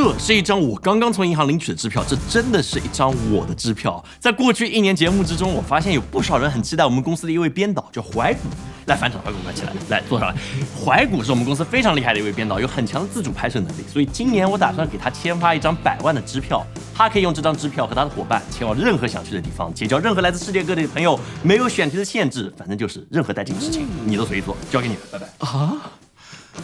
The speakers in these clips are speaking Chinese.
这是一张我刚刚从银行领取的支票，这真的是一张我的支票。在过去1年节目之中，我发现有不少人很期待我们公司的一位编导，叫怀古。来，返场，怀古快起来，来坐上来。怀古是我们公司非常厉害的一位编导，有很强的自主拍摄能力，所以今年我打算给他签发一张100万的支票，他可以用这张支票和他的伙伴前往任何想去的地方，结交任何来自世界各地的朋友，没有选题的限制，反正就是任何带劲的事情，你都随意做，交给你了，拜拜。啊！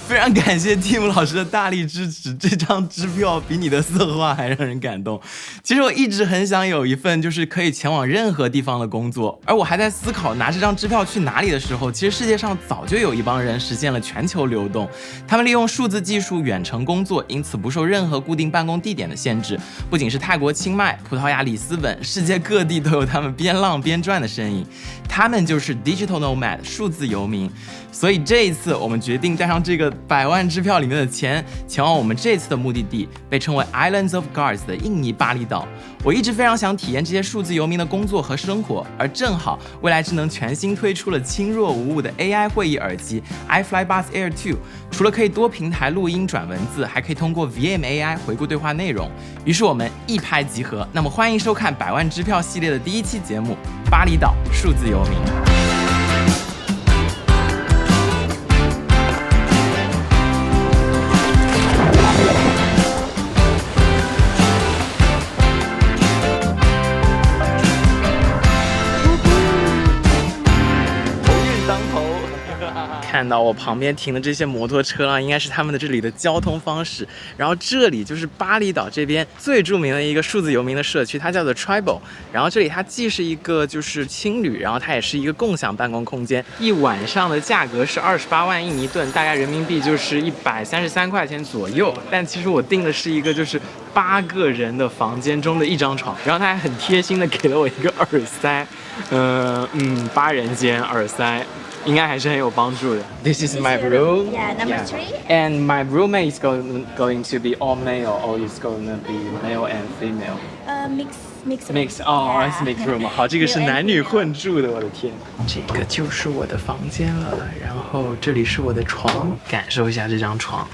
非常感谢 Tim 老师的大力支持，这张支票比你的策划还让人感动。其实我一直很想有一份就是可以前往任何地方的工作，而我还在思考拿这张支票去哪里的时候，其实世界上早就有一帮人实现了全球流动，他们利用数字技术远程工作，因此不受任何固定办公地点的限制。不仅是泰国清迈、葡萄牙里斯本，世界各地都有他们边浪边赚的身影。他们就是 Digital Nomad 数字游民。所以这一次我们决定带上这个100万支票里面的钱，前往我们这次的目的地，被称为 Islands of Gods 的印尼巴厘岛。我一直非常想体验这些数字游民的工作和生活，而正好未来智能全新推出了轻弱无物的 AI 会议耳机 iFlyBuds Air 2，除了可以多平台录音转文字，还可以通过 VMAI 回顾对话内容。于是我们一拍即合。那么欢迎收看100万支票系列的第1期节目《巴厘岛数字游民》。看到我旁边停的这些摩托车应该是他们的这里的交通方式。然后这里就是巴厘岛这边最著名的一个数字游民的社区，它叫做 Tribal。然后这里它既是一个就是青旅，然后它也是一个共享办公空间。一晚上的价格是28万印尼盾，大概人民币就是133块钱左右。但其实我订的是一个就是8个人的房间中的一张床，然后它还很贴心的给了我一个耳塞，8人间耳塞。应该还是很有帮助的。This is my room. Yeah, number 3. And my roommate is going to be all male, or is going to be male and female? Mix. Oh, it's mixed room. 好，这个是男女混住的，我的天。这个就是我的房间了，然后这里是我的床，感受一下这张床。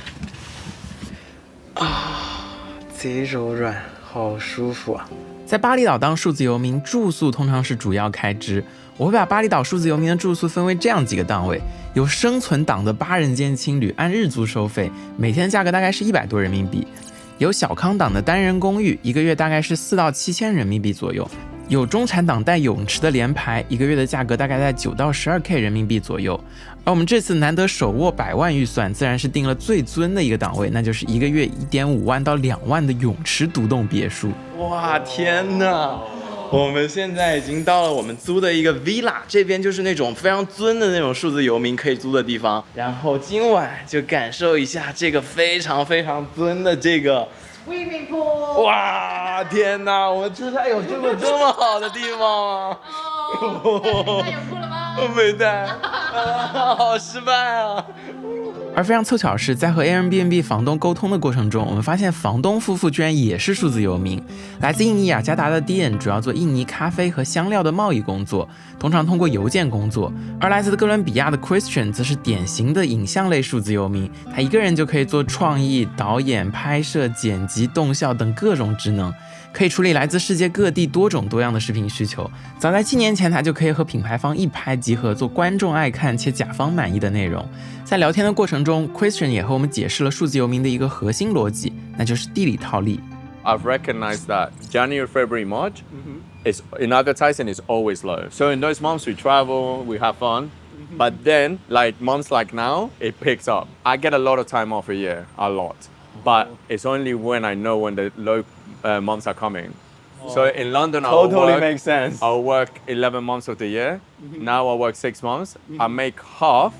贼柔软，好舒服啊。在巴厘岛当数字游民，住宿通常是主要开支。我会把巴厘岛数字游民的住宿分为这样几个档位：有生存档的8人间青旅，按日租收费，每天的价格大概是100多人民币；有小康档的单人公寓，1个月大概是4到7千人民币左右；有中产档带泳池的联排，1个月的价格大概在9到12K 人民币左右。而我们这次难得手握100万预算，自然是定了最尊的一个档位，那就是1个月1.5万到2万的泳池独栋别墅。哇，天哪！我们现在已经到了我们租的一个 villa， 这边就是那种非常尊的那种数字游民可以租的地方。然后今晚就感受一下这个非常非常尊的这个 swimming pool。哇，天哪！我们出差有住过这么好的地方吗？哦，那有哭了吗？我没带，好失败啊！而非常凑巧的是，在和 Airbnb 房东沟通的过程中，我们发现房东夫妇居然也是数字游民。来自印尼雅加达的 Dian 主要做印尼咖啡和香料的贸易工作，通常通过邮件工作；而来自哥伦比亚的 Christian 则是典型的影像类数字游民，他一个人就可以做创意、导演、拍摄、剪辑、动效等各种职能，可以处理来自世界各地多种多样的视频需求。早在7年前，他就可以和品牌方一拍即合，做观众爱看且甲方满意的内容。在聊天的过程中 Christian 也和我们解释了数字游民的一个核心逻辑，那就是地理套利。I've recognized that January, February, March is in advertising is always low. So in those months we travel, we have fun. But then like months like now, it picks up. I get a lot of time off a year, a lot. But it's only when I know when the low months are coming. So in London, makes sense. I'll work 11 months of the year. Now I work 6 months. I make half.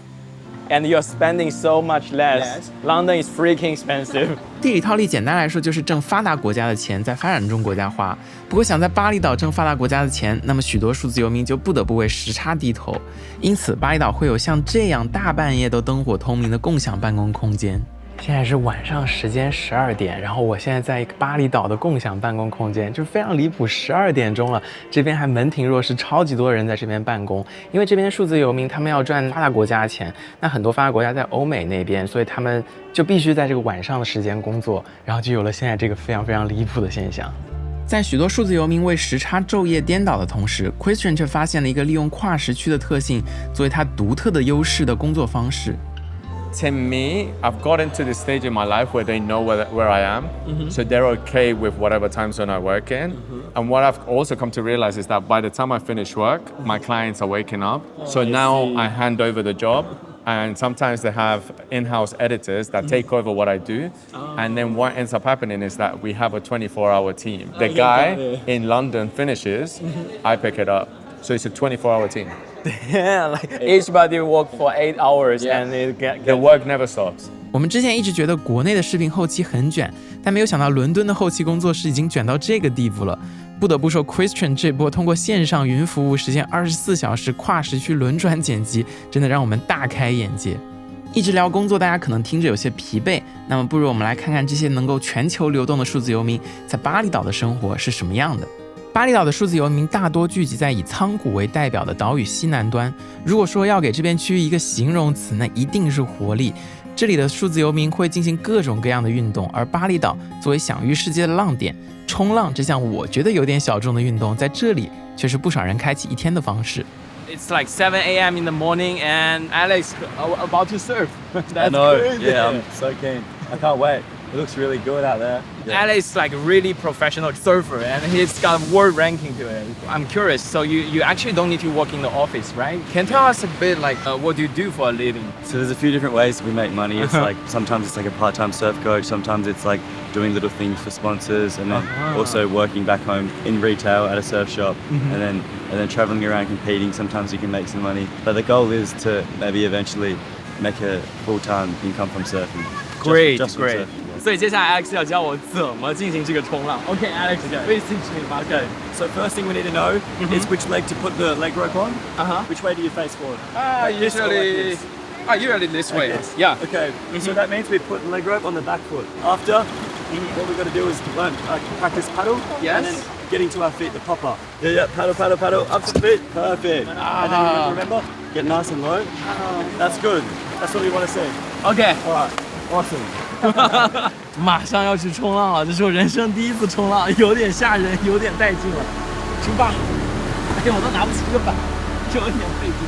And you're spending so much less. London is freaking expensive. 地理套利简单来说就是挣发达国家的钱在发展中国家花。不过想在巴厘岛挣发达国家的钱，那么许多数字游民就不得不为时差低头。因此巴厘岛会有像这样大半夜都灯火通明的共享办公空间。现在是晚上时间12点，然后我现在在一个巴厘岛的共享办公空间，就是非常离谱，12点钟了，这边还门庭若市，超级多人在这边办公。因为这边数字游民他们要赚发达国家的钱，那很多发达国家在欧美那边，所以他们就必须在这个晚上的时间工作，然后就有了现在这个非常非常离谱的现象。在许多数字游民为时差昼夜颠倒的同时 ，Christian 却发现了一个利用跨时区的特性作为他独特的优势的工作方式。To me, I've gotten to the stage in my life where they know where I am, so they're okay with whatever time zone I work in. And what I've also come to realize is that by the time I finish work, my clients are waking up. So now I hand over the job, and sometimes they have in-house editors that take over what I do. And then what ends up happening is that we have a 24-hour team. The guy in London finishes, I pick it up. So it's a 24-hour team. Yeah, like each body work for 8 hours and it The work never stops. 我们之前一直觉得国内的视频后期很卷，但没有想到伦敦的后期工作室已经卷到这个地步了。不得不说 Christian 这波通过线上云服务实现24小时跨时区轮转剪辑，真的让我们大开眼界。一直聊工作，大家可能听着有些疲惫，那么不如我们来看看这些能够全球流动的数字游民在巴厘岛的生活是什么样的。巴厘岛的数字游民大多聚集在以仓谷为代表的岛屿西南端。如果说要给这片区域一个形容词，那一定是活力。这里的数字游民会进行各种各样的运动，而巴厘岛作为享誉世界的浪点，冲浪这项我觉得有点小众的运动，在这里却是不少人开启一天的方式。It's like 7 a.m. in the morning and Alex about to surf. I know, yeah, I'm so keen. I can't wait. It looks really good out there. Alex is like a really professional surfer and he's got a world ranking to it. I'm curious, so you actually don't need to work in the office, right? Can you tell us a bit like what do you do for a living? So there's a few different ways we make money. It's like sometimes it's like a part-time surf coach, sometimes it's like doing little things for sponsors, and then also working back home in retail at a surf shop, and then traveling around competing. Sometimes you can make some money, but the goal is to maybe eventually make a full-time income from surfing. Great, just from great. surfing. 所以接下来 Alex 要教我怎么进行这个冲浪。Okay, Alex, please teach me about it. So first thing we need to know is which leg to put the leg rope on. Which way do you face forward? Usually this way. Okay. Yeah. Okay, so that means we put the leg rope on the back foot. After, what we've got to do is learn, practice paddle. Yes. And then getting to our feet, the pop up. Yeah, paddle, paddle, paddle, up to the feet. Perfect. And then remember, get nice and low. That's good. That's what we want to see. Okay. All right, awesome. 马上要去冲浪了，这是我人生第一次冲浪，有点吓人，有点带劲了。出发！哎呀，我都拿不起这个板，有点费劲。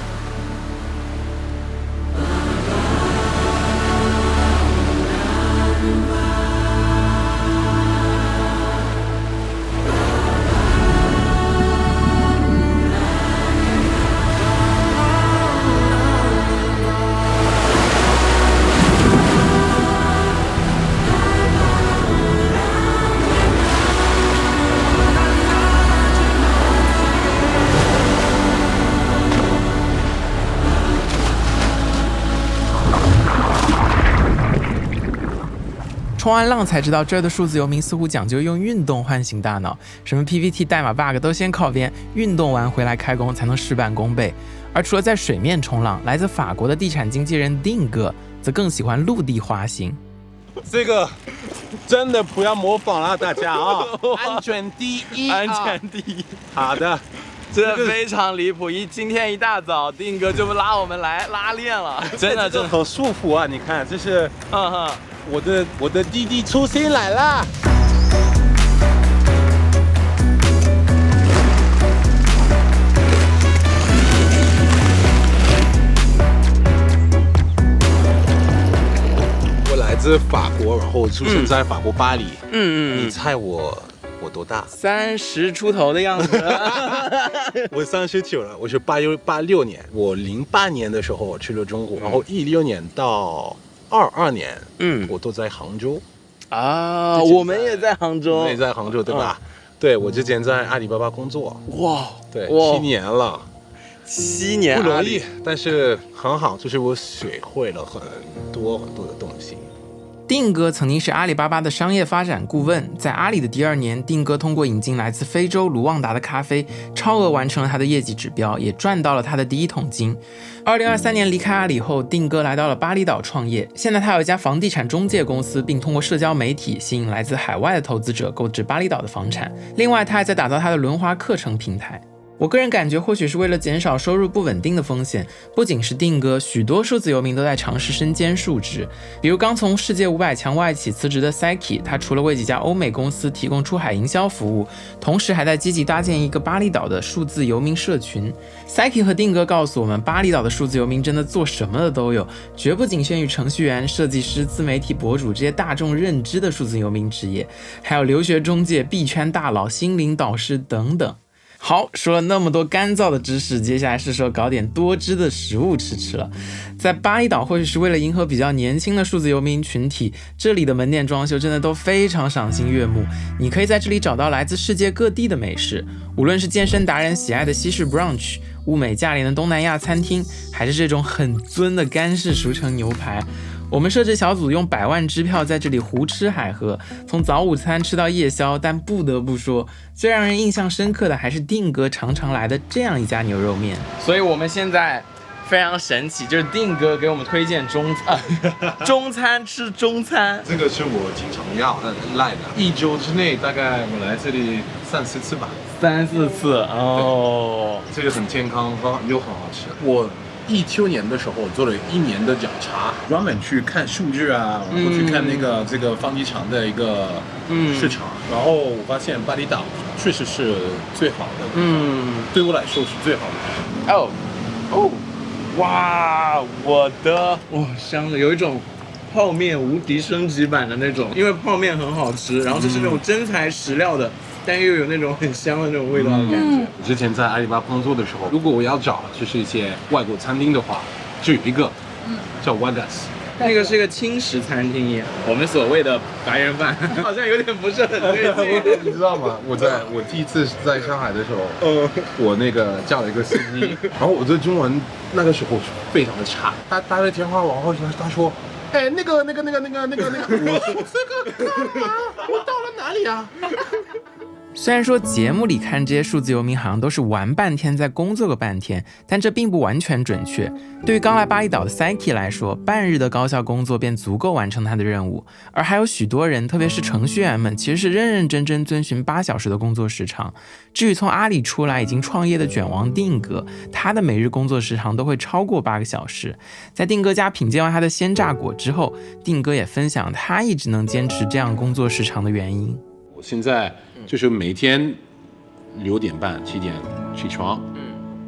冲完浪才知道，这儿的数字游民似乎讲究用运动唤醒大脑，什么 PPT 代码 bug 都先靠边，运动完回来开工才能事半功倍。而除了在水面冲浪，来自法国的地产经纪人丁哥则更喜欢陆地滑行。这个真的不要模仿了，大家啊，安全第一，安全第一。好的。这非常离谱！今天一大早，丁哥就拉我们来拉练了，真的很舒服啊！你看，这是我的弟弟出新来啦！我来自法国，然后出生在法国巴黎。你猜我多大？30出头的样子。我39了，我是86年，我08年的时候我去了中国，然后16年到22年，我都在杭州。啊，我们也在杭州，我们也在杭州，对吧？对，我之前在阿里巴巴工作。哇，对，7年了，7年不容易，但是很好，就是我学会了很多的东西。定哥曾经是阿里巴巴的商业发展顾问，在阿里的第2年，定哥通过引进来自非洲卢旺达的咖啡，超额完成了他的业绩指标，也赚到了他的第1桶金。2023年离开阿里后，定哥来到了巴厘岛创业，现在他有一家房地产中介公司，并通过社交媒体吸引来自海外的投资者购置巴厘岛的房产。另外，他还在打造他的轮滑课程平台。我个人感觉，或许是为了减少收入不稳定的风险，不仅是定哥，许多数字游民都在尝试身兼数职。比如刚从世界500强外企辞职的 Psyche， 他除了为几家欧美公司提供出海营销服务，同时还在积极搭建一个巴厘岛的数字游民社群。Psyche 和定哥告诉我们，巴厘岛的数字游民真的做什么的都有，绝不仅限于程序员、设计师、自媒体博主这些大众认知的数字游民职业，还有留学中介、币圈大佬、心灵导师等等。好，说了那么多干燥的知识，接下来是时候搞点多汁的食物吃了。在巴厘岛，或许是为了迎合比较年轻的数字游民群体，这里的门店装修真的都非常赏心悦目。你可以在这里找到来自世界各地的美食，无论是健身达人喜爱的西式 brunch， 物美价廉的东南亚餐厅，还是这种很尊的干式熟成牛排。我们摄制小组用100万支票在这里胡吃海喝，从早午餐吃到夜宵，但不得不说，最让人印象深刻的还是定哥常常来的这样一家牛肉面。所以我们现在非常神奇，就是定哥给我们推荐中餐吃中餐。这个是我经常要赖的，1周之内大概我来这里3-4次吧，3-4次哦。这个很健康，又很好吃。我19年的时候做了1年的调查，专门去看数据啊，然后去看这个房地产的一个市场，然后我发现巴厘岛确实是最好的，对我来说是最好的。哇，香的，有一种泡面无敌升级版的那种，因为泡面很好吃，然后这是那种真材实料的。但又有那种很香的那种味道的感觉。我之前在阿里巴巴工作的时候，如果我要找就是一些外国餐厅的话，就有一个叫 Wagas， 那个是一个轻食餐厅，我们所谓的白人饭，好像有点不是很对劲。你知道吗？我第一次在上海的时候，我那个叫了一个司机，然后我的中文那个时候非常的差，他打了电话，然后他说。哎，那个，我这个干嘛？我到了哪里啊？虽然说节目里看这些数字游民好像都是玩半天再工作个半天，但这并不完全准确。对于刚来巴厘岛的 Psyche 来说，半日的高效工作便足够完成他的任务。而还有许多人，特别是程序员们，其实是认认真真遵循8小时的工作时长。至于从阿里出来已经创业的卷王定哥，他的每日工作时长都会超过8个小时。在定哥家品鉴完他的鲜榨果之后，定哥也分享他一直能坚持这样工作时长的原因。我现在就是每天6点半、7点起床，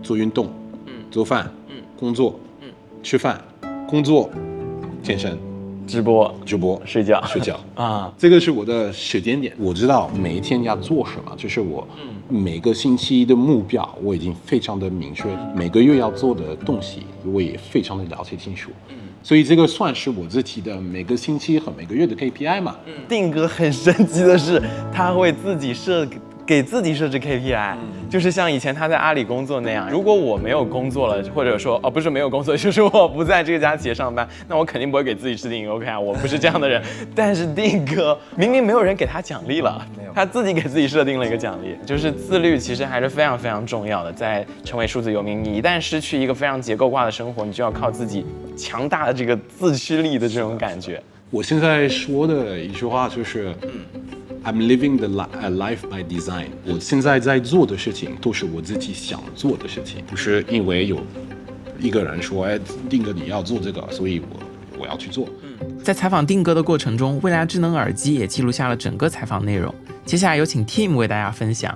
做运动，做饭，工作，吃饭，工作，健身，直播，睡觉啊，这个是我的时间点。我知道每一天要做什么，就是我每个星期的目标我已经非常的明确，每个月要做的东西我也非常的了解清楚。所以这个算是我自己的每个星期和每个月的 KPI 嘛。定哥很神奇的是，他会给自己设置 KPI，就是像以前他在阿里工作那样。如果我没有工作了，或者说不是没有工作，就是我不在这家企业上班，那我肯定不会给自己制定一个 KPI，我不是这样的人。但是定哥明明没有人给他奖励了，他自己给自己设定了一个奖励，就是自律其实还是非常非常重要的。在成为数字游民，你一旦失去一个非常结构化的生活，你就要靠自己强大的这个自驱力的这种感觉。我现在说的一句话就是I'm living the life by design。我现在在做的事情都是我自己想做的事情，不是因为有一个人说，哎，定哥你要做这个，所以我要去做。在采访定哥的过程中，未来智能耳机也记录下了整个采访内容。接下来有请 Tim 为大家分享。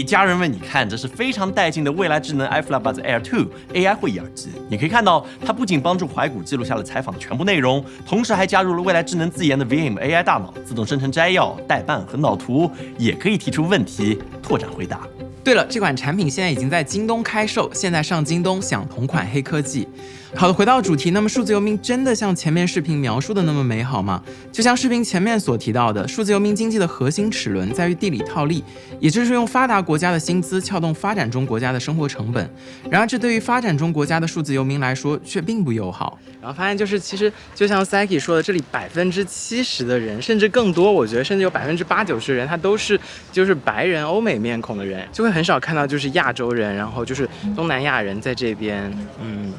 家人们，你看，这是非常带劲的未来智能 iFlyBuds Air 2 AI 会议耳机。你可以看到，它不仅帮助怀古记录下了采访的全部内容，同时还加入了未来智能自研的 Vim AI 大脑，自动生成摘要、代办和脑图，也可以提出问题，拓展回答。对了，这款产品现在已经在京东开售，现在上京东享同款黑科技。好的，回到主题，那么数字游民真的像前面视频描述的那么美好吗？就像视频前面所提到的，数字游民经济的核心齿轮在于地理套利，也就是用发达国家的薪资撬动发展中国家的生活成本。然而，这对于发展中国家的数字游民来说却并不友好。然后发现其实就像 Saki 说的，这里70%的人，甚至更多，我觉得甚至有80%-90%的人，他都是白人、欧美面孔的人，就会很少看到亚洲人，然后东南亚人在这边，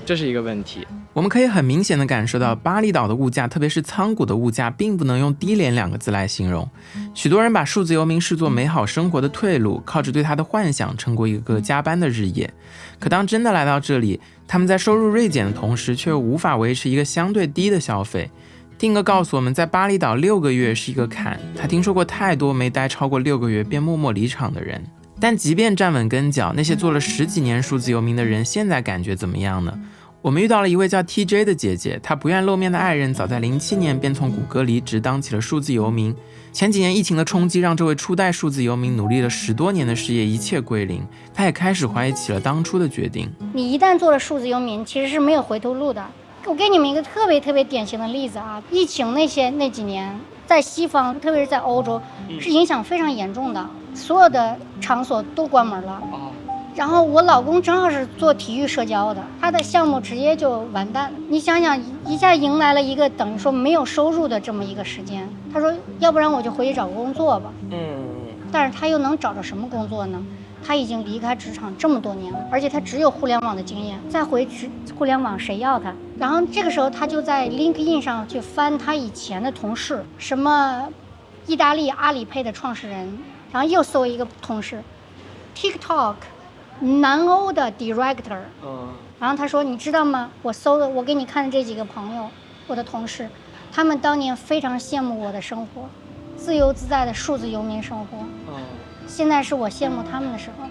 这是一个问题。我们可以很明显的感受到，巴厘岛的物价，特别是仓谷的物价，并不能用低廉2个字来形容。许多人把数字游民视作美好生活的退路，靠着对他的幻想撑过一个加班的日夜。可当真的来到这里，他们在收入锐减的同时，却又无法维持一个相对低的消费。丁格告诉我们，在巴厘岛6个月是一个坎，他听说过太多没待超过6个月便默默离场的人。但即便站稳跟脚，那些做了10几年数字游民的人，现在感觉怎么样呢？我们遇到了一位叫 TJ 的姐姐，她不愿露面的爱人早在07年便从谷歌离职，当起了数字游民。前几年疫情的冲击让这位初代数字游民努力了10多年的事业一切归零，她也开始怀疑起了当初的决定。你一旦做了数字游民，其实是没有回头路的。我给你们一个特别典型的例子啊，疫情那几年，在西方，特别是在欧洲，是影响非常严重的，所有的场所都关门了。然后我老公正好是做体育社交的，他的项目直接就完蛋。你想想，一下迎来了一个等于说没有收入的这么一个时间。他说，要不然我就回去找个工作吧。但是他又能找着什么工作呢？他已经离开职场这么多年了，而且他只有互联网的经验，再回互联网谁要他？然后这个时候他就在 LinkedIn 上去翻他以前的同事，什么意大利阿里配的创始人，然后又搜一个同事 TikTok 南欧的 director，然后他说，你知道吗？我给你看的这几个朋友，我的同事，他们当年非常羡慕我的生活，自由自在的数字游民生活。现在是我羡慕他们的时候。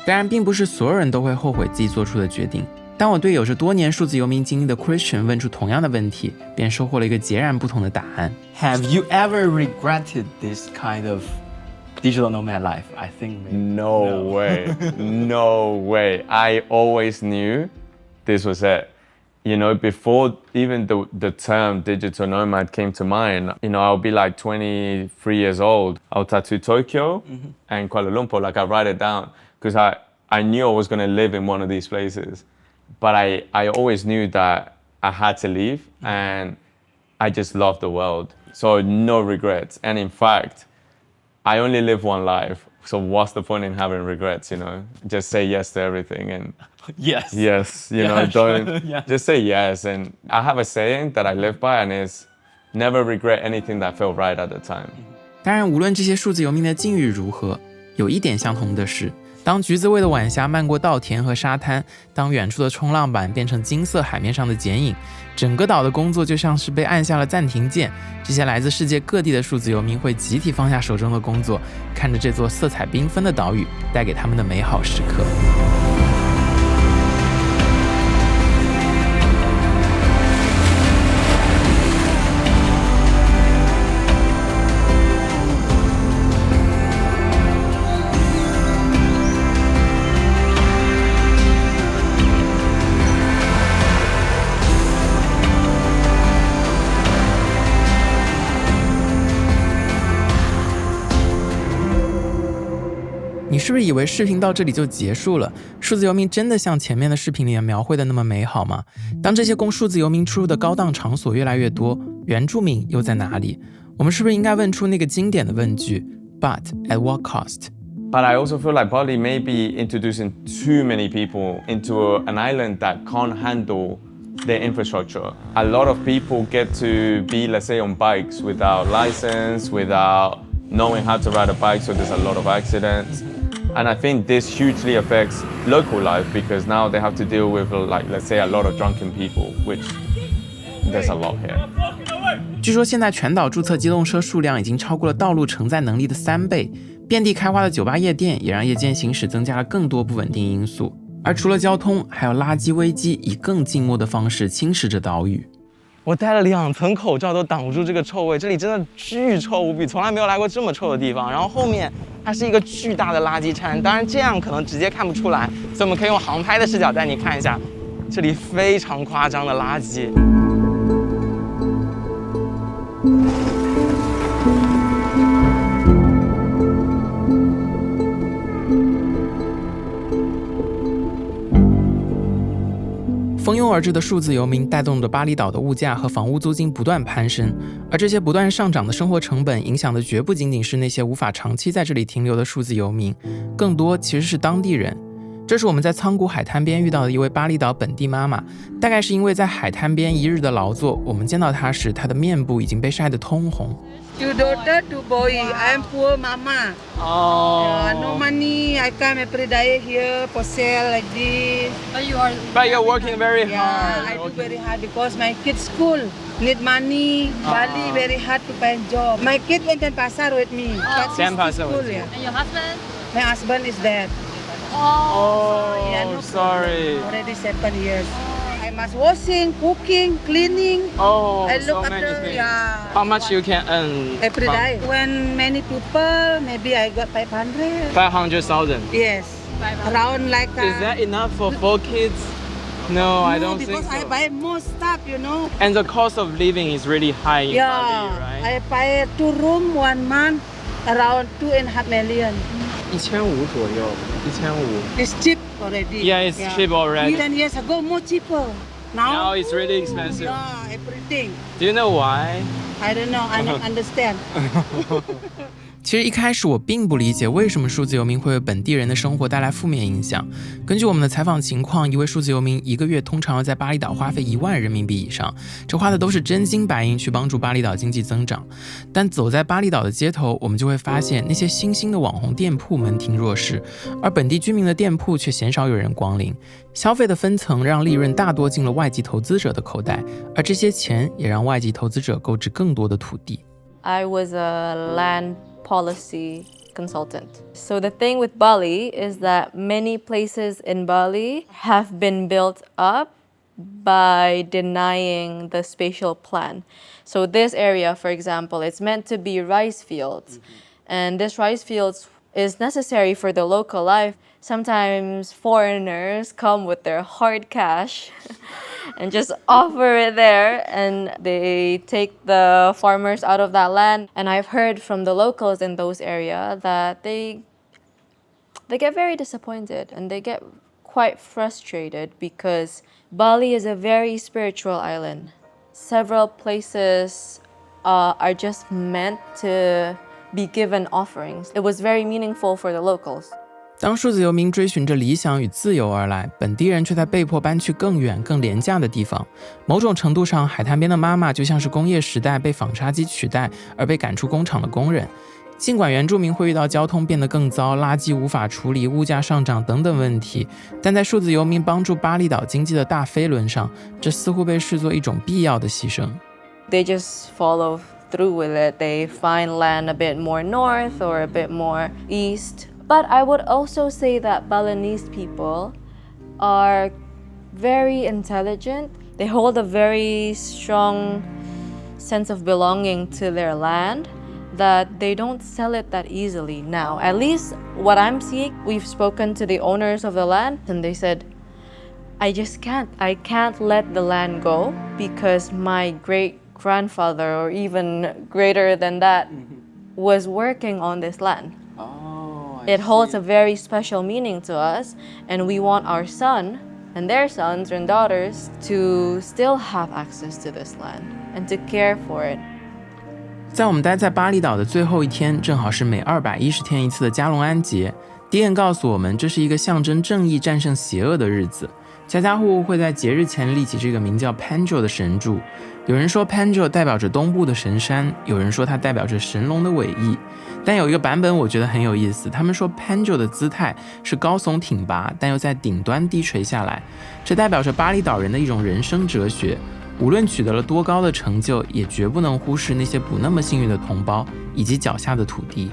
当然，并不是所有人都会后悔自己做出的决定。当我对有着多年数字游民经历的 Christian 问出同样的问题，便收获了一个截然不同的答案。Have you ever regretted this kind of digital nomad life? I think maybe. No way. No way. I always knew this was it. You know, before even the term digital nomad came to mind, you know, I'll be like 23 years old. I'll tattoo Tokyo and Kuala Lumpur. Like I write it down because I knew I was going to live in one of these places. But I always knew that I had to leave and I just love the world. So no regrets. And in fact, I only live one life. So what's the point in having regrets, you know? Just say yes to everything and Yes. Yes, you know, don't just say yes. And I have a saying that I live by and is never regret anything that felt right at the time. 当然，无论这些数字游民的境遇如何，有一点相同的是，当橘子味的晚霞漫过稻田和沙滩，当远处的冲浪板变成金色海面上的剪影，整个岛的工作就像是被按下了暂停键。这些来自世界各地的数字游民会集体放下手中的工作，看着这座色彩缤纷的岛屿带给他们的美好时刻。你是不是以为视频到这里就结束了？数字游民真的像前面的视频里面描绘的那么美好吗？当这些供数字游民出入的高档场所越来越多，原住民又在哪里？我们是不是应该问出那个经典的问句 But at what cost? But I also feel like Bali may be introducing too many people into an island that can't handle their infrastructure. A lot of people get to be, let's say, on bikes without license, without knowing how to ride a bike, so there's a lot of accidents. And I think this hugely affects local life because now they have to deal with, like, let's say, a lot of drunken people, which there's a lot here. 据说现在全岛注册机动车数量已经超过了道路承载能力的3倍，遍地开花的酒吧夜店也让夜间行驶增加了更多不稳定因素。而除了交通，还有垃圾危机以更静默的方式侵蚀着岛屿。我戴了2层口罩都挡不住这个臭味，这里真的巨臭无比，从来没有来过这么臭的地方。然后后面它是一个巨大的垃圾山。当然这样可能直接看不出来，所以我们可以用航拍的视角带你看一下，这里非常夸张的垃圾。蜂拥而至的数字游民带动着巴厘岛的物价和房屋租金不断攀升，而这些不断上涨的生活成本影响的绝不仅仅是那些无法长期在这里停留的数字游民，更多其实是当地人。这是我们在仓谷海滩边遇到的一位巴厘岛本地妈妈，大概是因为在海滩边一日的劳作，我们见到她时，她的面部已经被晒得通红。Two daughter, two boy. I'm poor mama. No money. I come every day here for sale like this. But you're working very hard. Yeah, I do very hard because my kids school need money. Bali very hard to find job. My kid went to Pasar with me. But she's Pasar school, with you. yeah. And your husband? My husband is dead. Yeah, no sorry. Already 7 years. I must washing, cooking, cleaning. I look so many after, things. yeah. How much you can earn? Every day. When many people, maybe I got 500. 500,000. Yes. Around like. Is that enough for 4 kids? No, I don't think because so. I buy more stuff, you know. And the cost of living is really high in Bali, right? I buy 2 room 1 month, around 2.5 million. 1500左右，1500。 It's cheap already. Yeah, it's cheap already. 10 years ago, more cheaper. Now it's really expensive. Yeah, everything. Do you know why? I don't know. I don't understand. 其实一开始我并不理解为什么数字游民会为本地人的生活带来负面影响。根据我们的采访情况，一位数字游民1个月通常要在巴厘岛花费1万人民币以上，这花的都是真金白银去帮助巴厘岛经济增长。但走在巴厘岛的街头，我们就会发现那些新兴的网红店铺门庭若市，而本地居民的店铺却鲜少有人光临。消费的分层让利润大多进了外籍投资者的口袋，而这些钱也让外籍投资者购置更多的土地。 I was a land policy consultant. So the thing with Bali is that many places in Bali have been built up by denying the spatial plan. So this area, for example, it's meant to be rice fields. And this rice fields is necessary for the local life. Sometimes foreigners come with their hard cash and just offer it there, and they take the farmers out of that land. And I've heard from the locals in those areas that they get very disappointed and they get quite frustrated because Bali is a very spiritual island. Several places are just meant to be given offerings. It was very meaningful for the locals. 当数字游民追寻着理想与自由而来，本地人却在被迫搬去更远、更廉价的地方。某种程度上，海滩边的妈妈就像是工业时代被纺纱机取代而被赶出工厂的工人。尽管原住民会遇到交通变得更糟、垃圾无法处理、物价上涨等等问题，但在数字游民帮助巴厘岛经济的大飞轮上，这似乎被视作一种必要的牺牲。They just follow through with it. They find land a bit more north or a bit more east. But I would also say that Balinese people are very intelligent. They hold a very strong sense of belonging to their land, that they don't sell it that easily now. At least what I'm seeing, we've spoken to the owners of the land and they said, I can't let the land go because my great-grandfather or even greater than that was working on this land. It holds a very special meaning to us, and we want our son and their sons and daughters to still have access to this land and to care for it. 在我们待在巴厘岛的最后一天，正好是每210天一次的加隆安节。迪恩告诉我们，这是一个象征正义战胜邪恶的日子。家家户户会在节日前立起这个名叫 Panjo 的神柱。有人说 Panjo 代表着东部的神山，有人说它代表着神龙的尾翼。但有一个版本我觉得很有意思，他们说 Panjo 的姿态是高耸挺拔，但又在顶端低垂下来，这代表着巴厘岛人的一种人生哲学。无论取得了多高的成就，也绝不能忽视那些不那么幸运的同胞以及脚下的土地。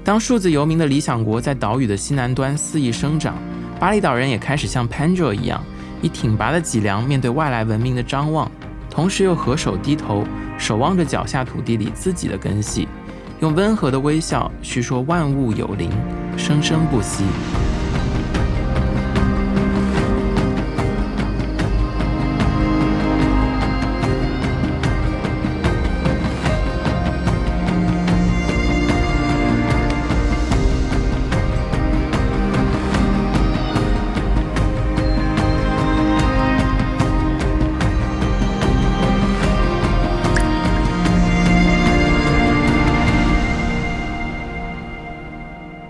当数字游民的理想国在岛屿的西南端肆意生长，巴厘岛人也开始像 Panjo 一样，以挺拔的脊梁面对外来文明的张望，同时又合手低头，守望着脚下土地里自己的根系。用温和的微笑叙说万物有灵，生生不息。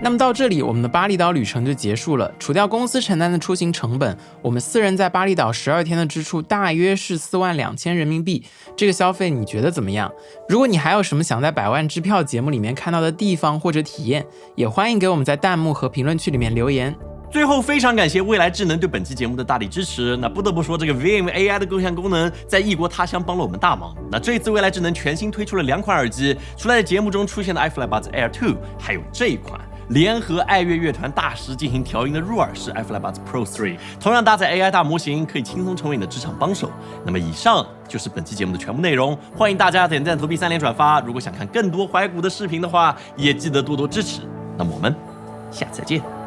那么到这里，我们的巴厘岛旅程就结束了。除掉公司承担的出行成本，我们4人在巴厘岛12天的支出大约是42000人民币。这个消费你觉得怎么样？如果你还有什么想在百万支票节目里面看到的地方或者体验，也欢迎给我们在弹幕和评论区里面留言。最后，非常感谢未来智能对本期节目的大力支持。那不得不说，这个 VM AI 的各项功能在异国他乡帮了我们大忙。那这一次未来智能全新推出了2款耳机，除了在节目中出现的 iFlyBuds Air 2，还有这一款联合爱乐乐团大师进行调音的入耳式 iFlyBuds Pro 3，同样搭载 AI 大模型，可以轻松成为你的职场帮手。那么以上就是本期节目的全部内容，欢迎大家点赞、投币、3连转发。如果想看更多怀古的视频的话，也记得多多支持。那么我们下次再见。